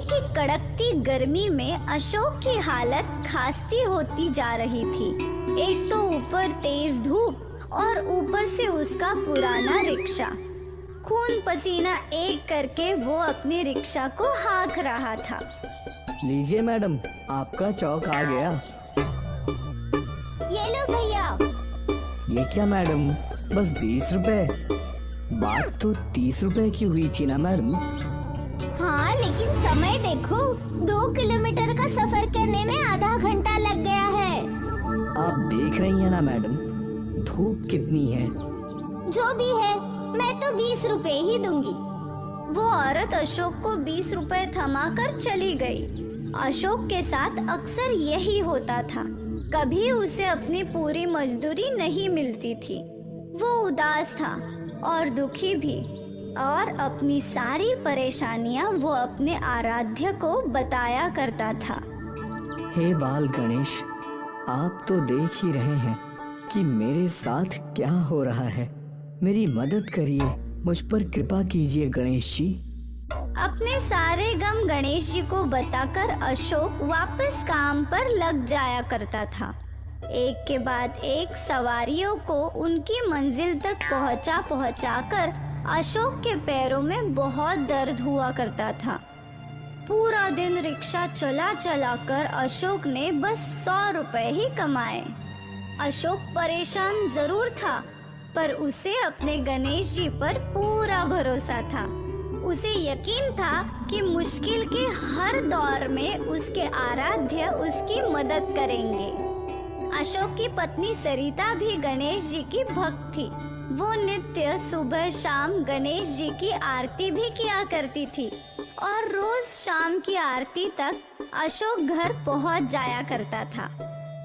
की कड़कती गर्मी में अशोक की हालत खास्ती होती जा रही थी। एक तो ऊपर तेज धूप और ऊपर से उसका पुराना रिक्शा। खून पसीना एक करके वो अपनी रिक्शा को हाँक रहा था। लीजिए मैडम, आपका चौक आ गया। ये लो भैया। ये क्या मैडम, बस 20 रुपए? बात तो 30 रुपए की हुई थी ना मैडम? हाँ, लेकिन समय देखो, 2 किलोमीटर का सफर करने में आधा घंटा लग गया है। आप देख रही हैं ना मैडम, धूप कितनी है। जो भी है, मैं तो 20 रुपए ही दूंगी। वो औरत अशोक को 20 रुपए थमा कर चली गई। अशोक के साथ अक्सर यही होता था, कभी उसे अपनी पूरी मजदूरी नहीं मिलती थी। वो उदास था और दुखी भी, और अपनी सारी परेशानियां वो अपने आराध्य को बताया करता था। हे बाल गणेश, आप तो देख ही रहे हैं कि मेरे साथ क्या हो रहा है। मेरी मदद करिए, मुझ पर कृपा कीजिए गणेश जी। अपने सारे गम गणेश जी को बताकर अशोक वापस काम पर लग जाया करता था। एक के बाद एक सवारियों को उनकी मंजिल तक पहुंचाकर अशोक के पैरों में बहुत दर्द हुआ करता था। पूरा दिन रिक्शा चला कर अशोक ने बस 100 रुपए ही कमाए। अशोक परेशान जरूर था, पर उसे अपने गणेश जी पर पूरा भरोसा था। उसे यकीन था कि मुश्किल के हर दौर में उसके आराध्य उसकी मदद करेंगे। अशोक की पत्नी सरिता भी गणेश जी की भक्त थी। वो नित्य सुबह शाम गणेश जी की आरती भी किया करती थी और रोज शाम की आरती तक अशोक घर पहुंच जाया करता था।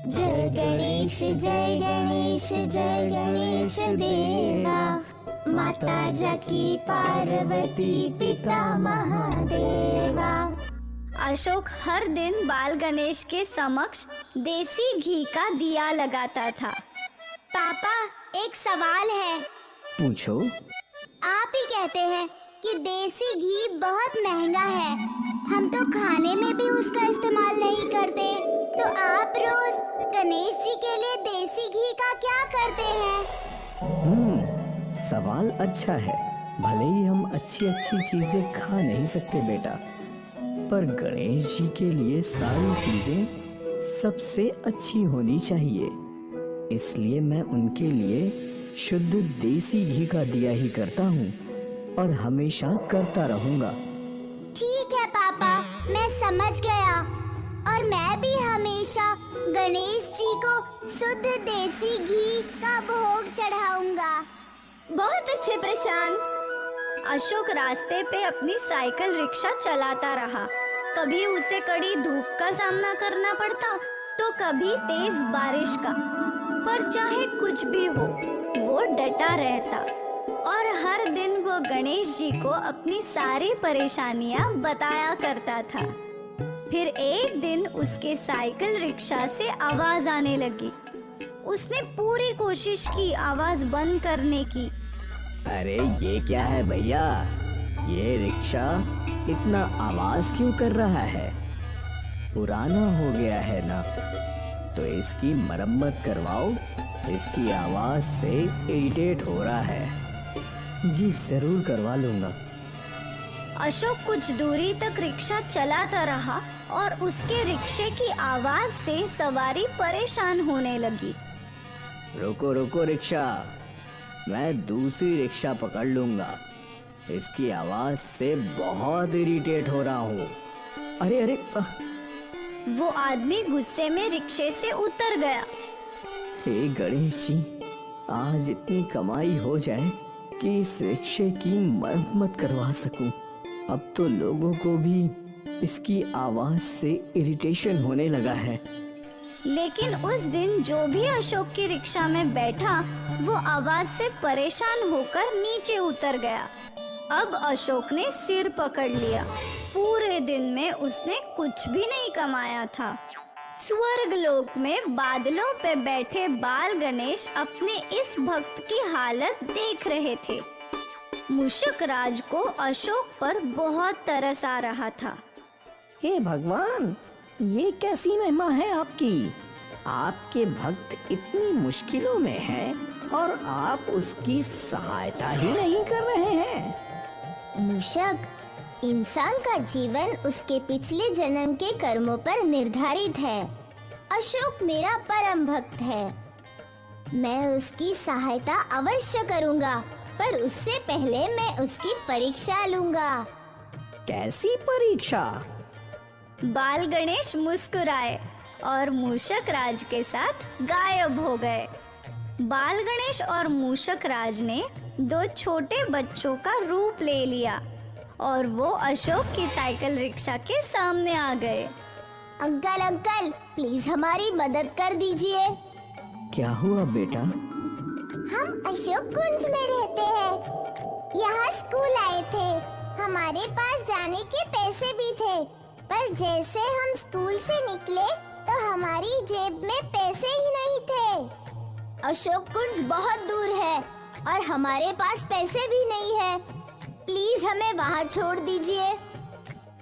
जय गणेश जय गणेश जय गणेश देवा, माता जकी पार्वती पिता महादेवा। अशोक हर दिन बाल गणेश के समक्ष देसी घी का दिया लगाता था। पापा, एक सवाल है। पूछो। आप ही कहते हैं कि देसी घी बहुत महंगा है, हम तो खाने में भी उसका इस्तेमाल नहीं करते, तो आप रोज गणेश जी के लिए देसी घी का क्या करते हैं? सवाल अच्छा है। भले ही हम अच्छी अच्छी चीजें खा नहीं सकते बेटा, पर गणेश जी के लिए सारी चीजें सबसे अच्छी होनी चाहिए। इसलिए मैं उनके लिए शुद्ध देसी घी का दिया ही करता हूँ और हमेशा करता रहूँगा। ठीक है पापा, मैं समझ गया, और मैं भी हमेशा गणेश जी को शुद्ध देसी घी का भोग चढ़ाऊंगा। बहुत अच्छे प्रशांत। अशोक रास्ते पे अपनी साइकिल रिक्शा चलाता रहा। कभी उसे कड़ी धूप का सामना करना पड़ता, तो कभी तेज बारिश का, पर चाहे कुछ भी हो, वो डटा रहता और हर दिन वो गणेश जी को अपनी सारी परेशानियां बताया करता था। फिर एक दिन उसके साइकिल रिक्शा से आवाज आने लगी। उसने पूरी कोशिश की आवाज बंद करने की। अरे ये क्या है भैया, ये रिक्शा इतना आवाज क्यों कर रहा है? पुराना हो गया है ना, तो इसकी मरम्मत करवाओ, इसकी आवाज से इरिटेट हो रहा है। जी जरूर करवा लूंगा। अशोक कुछ दूरी तक रिक्शा चलाता रहा और उसके रिक्शे की आवाज से सवारी परेशान होने लगी। रुको रुको रिक्शा, मैं दूसरी रिक्शा पकड़ लूंगा, इसकी आवाज से बहुत इरिटेट हो रहा हूँ। अरे अरे वो आदमी गुस्से में रिक्शे से उतर गया। हे गणेश जी, आज इतनी कमाई हो जाए कि इस रिक्शे की मरम्मत करवा सकूं। अब तो लोगों को भी इसकी आवाज से इरिटेशन होने लगा है। लेकिन उस दिन जो भी अशोक की रिक्शा में बैठा, वो आवाज से परेशान होकर नीचे उतर गया। अब अशोक ने सिर पकड़ लिया। पूरे दिन में उसने कुछ भी नहीं कमाया था। स्वर्ग लोक में बादलों पे बैठे बाल गणेश अपने इस भक्त की हालत देख रहे थे। मूषक राज को अशोक पर बहुत तरस आ रहा था। हे भगवान, ये कैसी महिमा है आपकी? आपके भक्त इतनी मुश्किलों में हैं और आप उसकी सहायता ही नहीं कर रहे हैं। मूषक, इंसान का जीवन उसके पिछले जन्म के कर्मों पर निर्धारित है। अशोक मेरा परम भक्त है। मैं उसकी सहायता अवश्य करूंगा, पर उससे पहले मैं उसकी परीक्षा लूंगा। कैसी परीक्षा? बाल गणेश मुस्कुराए और मूषक राज के साथ गायब हो गए। बाल गणेश और मूषक राज ने दो छोटे बच्चों का रूप ले लिया और वो अशोक की साइकिल रिक्शा के सामने आ गए। अंकल अंकल, प्लीज हमारी मदद कर दीजिए। क्या हुआ बेटा? हम अशोक कुंज में रहते हैं। यहाँ स्कूल आए थे। हमारे पास जाने के पैसे भी थे, पर जैसे हम स्कूल से निकले तो हमारी जेब में पैसे ही नहीं थे। अशोक कुंज बहुत दूर है और हमारे पास पैसे भी नहीं है। प्लीज हमें वहाँ छोड़ दीजिए।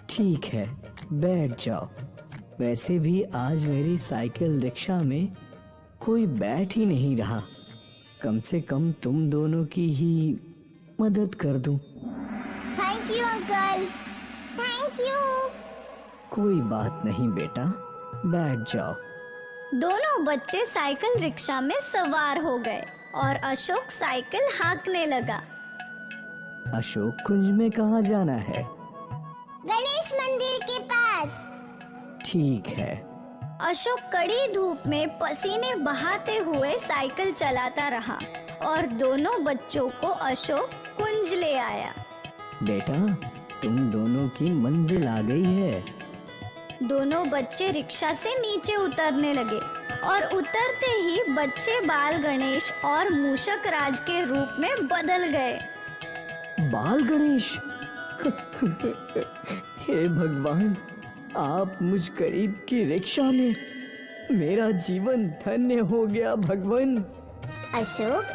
ठीक है, बैठ जाओ। वैसे भी आज मेरी साइकिल रिक्शा में कोई बैठ ही नहीं रहा। कम से कम तुम दोनों की ही मदद कर दूं। Thank you uncle, thank you. कोई बात नहीं बेटा, बैठ जाओ। दोनों बच्चे साइकिल रिक्शा में सवार हो गए और अशोक साइकिल हाँकने लगा। अशोक कुंज में कहाँ जाना है? गणेश मंदिर के पास। ठीक है। अशोक कड़ी धूप में पसीने बहाते हुए साइकिल चलाता रहा और दोनों बच्चों को अशोक कुंज ले आया। बेटा, तुम दोनों की मंजिल आ गई है। दोनों बच्चे रिक्शा से नीचे उतरने लगे और उतरते ही बच्चे बाल गणेश और मूषक राज के रूप में बदल गए। बाल गणेश! हे भगवान, आप मुझ गरीब की रिक्शा में, मेरा जीवन धन्य हो गया भगवान। अशोक,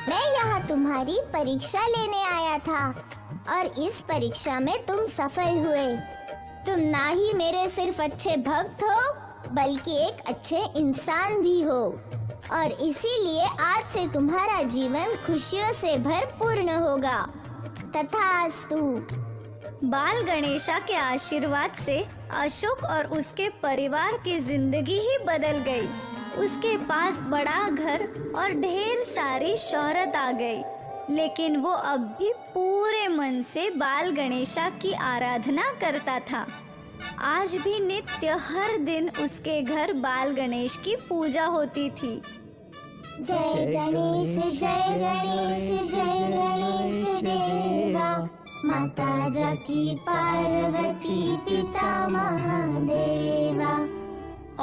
मैं यहाँ तुम्हारी परीक्षा लेने आया था और इस परीक्षा में तुम सफल हुए। तुम ना ही मेरे सिर्फ अच्छे भक्त हो, बल्कि एक अच्छे इंसान भी हो, और इसीलिए आज से तुम्हारा जीवन खुशियों से भरपूर्ण होगा। तथास्तु। बाल गणेशा के आशीर्वाद से अशोक और उसके परिवार की जिंदगी ही बदल गई। उसके पास बड़ा घर और ढेर सारी शोहरत आ गई, लेकिन वो अब भी पूरे मन से बाल गणेशा की आराधना करता था। आज भी नित्य हर दिन उसके घर बाल गणेश की पूजा होती थी। जय गणेश जय गणेश जय गणेश देवा, माता जाकी पार्वती पिता महादेवा।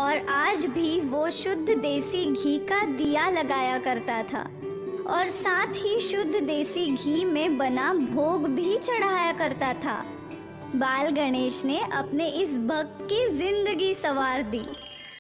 और आज भी वो शुद्ध देसी घी का दिया लगाया करता था और साथ ही शुद्ध देसी घी में बना भोग भी चढ़ाया करता था। बाल गणेश ने अपने इस भक्त की जिंदगी संवार दी।